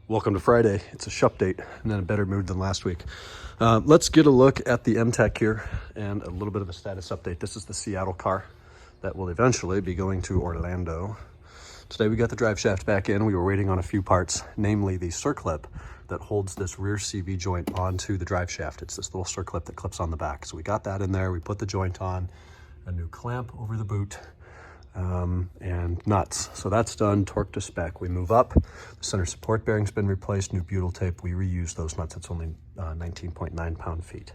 Welcome to Friday. It's a shop date and in a better mood than last week. Let's get a look at the MTech here and a little bit of a status update. This is the Seattle car that will eventually be going to Orlando. Today we got the drive shaft back in. We were waiting on a few parts, namely the circlip that holds this rear CV joint onto the drive shaft. It's this little circlip that clips on the back. So we got that in there. We put the joint on, a new clamp over the boot, and nuts. So that's done, torque to spec. We move up, the center support bearing's been replaced, new butyl tape. We reuse those nuts. It's only 19.9 pound-feet.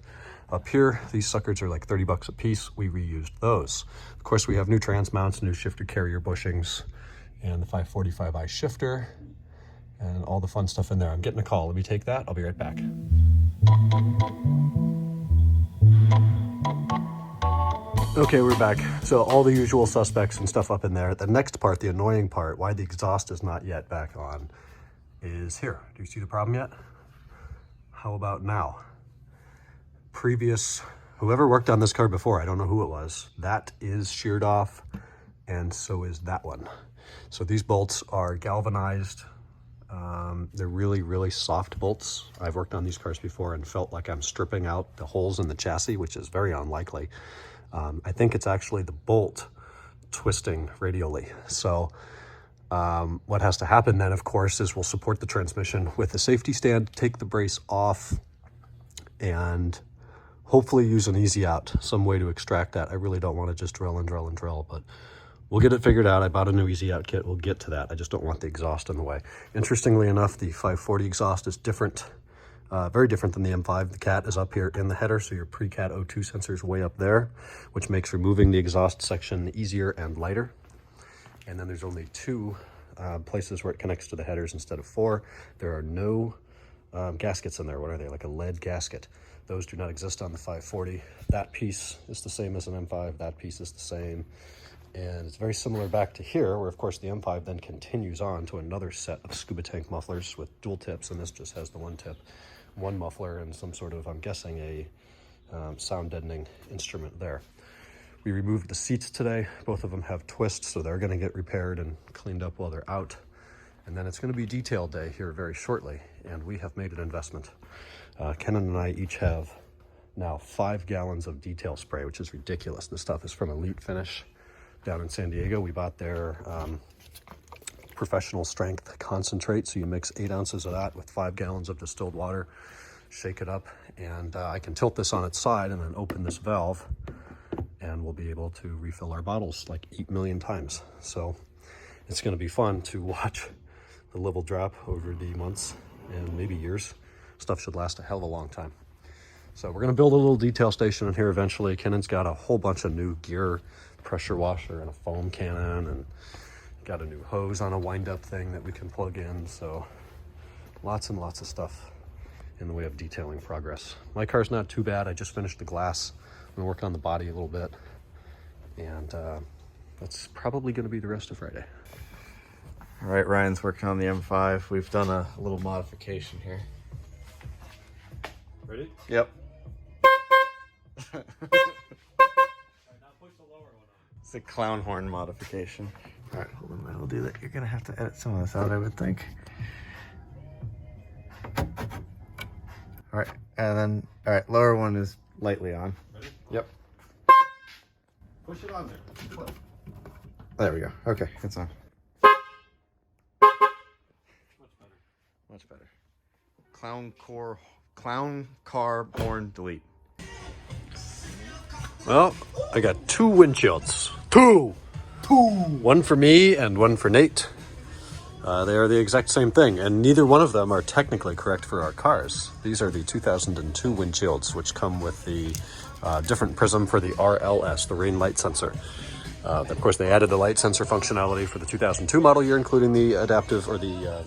Up here, these suckers are like 30 bucks a piece. We reused those. Of course, we have new trans mounts, new shifter carrier bushings, and the 545i shifter, and all the fun stuff in there. I'm getting a call. Let me take that. I'll be right back. Okay, we're back. So all the usual suspects and stuff up in there. The next part, the annoying part, why the exhaust is not yet back on, is here. Do you see the problem yet? How about now? Whoever worked on this car before, I don't know who it was, that is sheared off, and so is that one. So these bolts are galvanized. They're really, really soft bolts. I've worked on these cars before and felt like I'm stripping out the holes in the chassis, which is very unlikely. I think it's actually the bolt twisting radially. So what has to happen then, of course, is we'll support the transmission with a safety stand, take the brace off, and hopefully use an easy out, some way to extract that. I really don't want to just drill and drill and drill, but we'll get it figured out. I bought a new easy out kit. We'll get to that. I just don't want the exhaust in the way. Interestingly enough, the 540 exhaust is different. Very different than the M5. The cat is up here in the header, so your pre-cat O2 sensor is way up there, which makes removing the exhaust section easier and lighter. And then there's only two places where it connects to the headers instead of four. There are no gaskets in there. What are they? Like a lead gasket. Those do not exist on the 540. That piece is the same as an M5. That piece is the same. And it's very similar back to here, where of course the M5 then continues on to another set of scuba tank mufflers with dual tips, and this just has the one tip, one muffler, and some sort of, I'm guessing, a sound deadening instrument there. We removed the seats today. Both of them have twists, so they're going to get repaired and cleaned up while they're out. And then it's going to be detail day here very shortly, and we have made an investment. Kenan and I each have now 5 gallons of detail spray, which is ridiculous. This stuff is from Elite Finish down in San Diego. We bought their professional strength concentrate, so you mix 8 ounces of that with 5 gallons of distilled water, shake it up, and I can tilt this on its side and then open this valve, and we'll be able to refill our bottles like 8 million times. So it's going to be fun to watch the level drop over the months and maybe years. Stuff should last a hell of a long time. So we're going to build a little detail station in here eventually. Kenan's got a whole bunch of new gear, pressure washer and a foam cannon, and got a new hose on a wind-up thing that we can plug in. So lots and lots of stuff in the way of detailing progress. My car's not too bad. I just finished the glass. I'm going to work on the body a little bit, and that's probably going to be the rest of Friday. All right, Ryan's working on the M5. We've done a little modification here. Ready? Yep. It's a clown horn modification. All right, hold on, I'll do that. You're gonna have to edit some of this out, I would think. All right, and then, all right, lower one is lightly on. Ready? Yep. Push it on there. There we go. Okay, it's on. Much better. Much better. Clown car horn delete. Well, I got 2 windshields. Two! One for me and one for Nate. They are the exact same thing, and neither one of them are technically correct for our cars. These are the 2002 windshields, which come with the different prism for the RLS, the rain light sensor. Of course, they added the light sensor functionality for the 2002 model year, including the adaptive, or the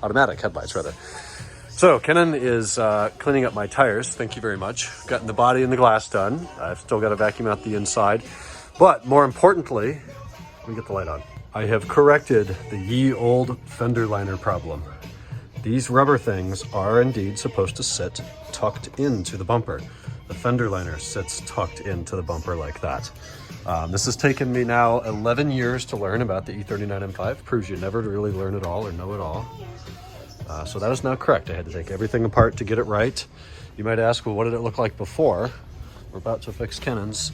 automatic headlights, rather. So Kenan is cleaning up my tires. Thank you very much. Gotten the body and the glass done. I've still got to vacuum out the inside. But more importantly, let me get the light on. I have corrected the ye old fender liner problem. These rubber things are indeed supposed to sit tucked into the bumper. The fender liner sits tucked into the bumper like that. This has taken me now 11 years to learn about the E39 M5. Proves you never really learn it all or know it all. So that is now correct. I had to take everything apart to get it right. You might ask, well, what did it look like before? We're about to fix Kennan's,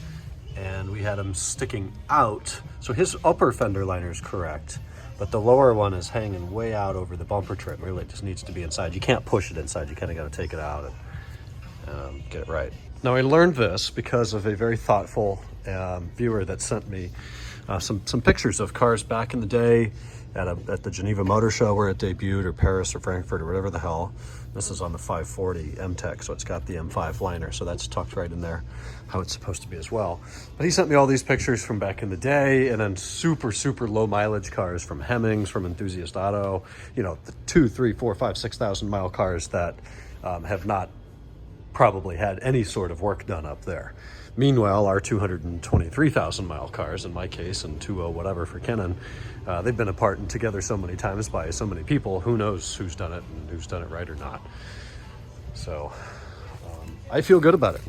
and we had him sticking out. So his upper fender liner is correct, but the lower one is hanging way out over the bumper trim. Really, it just needs to be inside. You can't push it inside. You kind of got to take it out and get it right. Now, I learned this because of a very thoughtful viewer that sent me some pictures of cars back in the day at the Geneva Motor Show where it debuted, or Paris or Frankfurt or whatever the hell. This is on the 540 M-Tech, so it's got the M5 liner, so that's tucked right in there, how it's supposed to be as well. But he sent me all these pictures from back in the day, and then super, super low mileage cars from Hemmings, from Enthusiast Auto, you know, the 2, 3, 4, 5, 6,000 mile cars that have not probably had any sort of work done up there. Meanwhile, our 223,000 mile cars, in my case, and 2.0 whatever for Kennan, they've been apart and together so many times by so many people, who knows who's done it and who's done it right or not. So I feel good about it.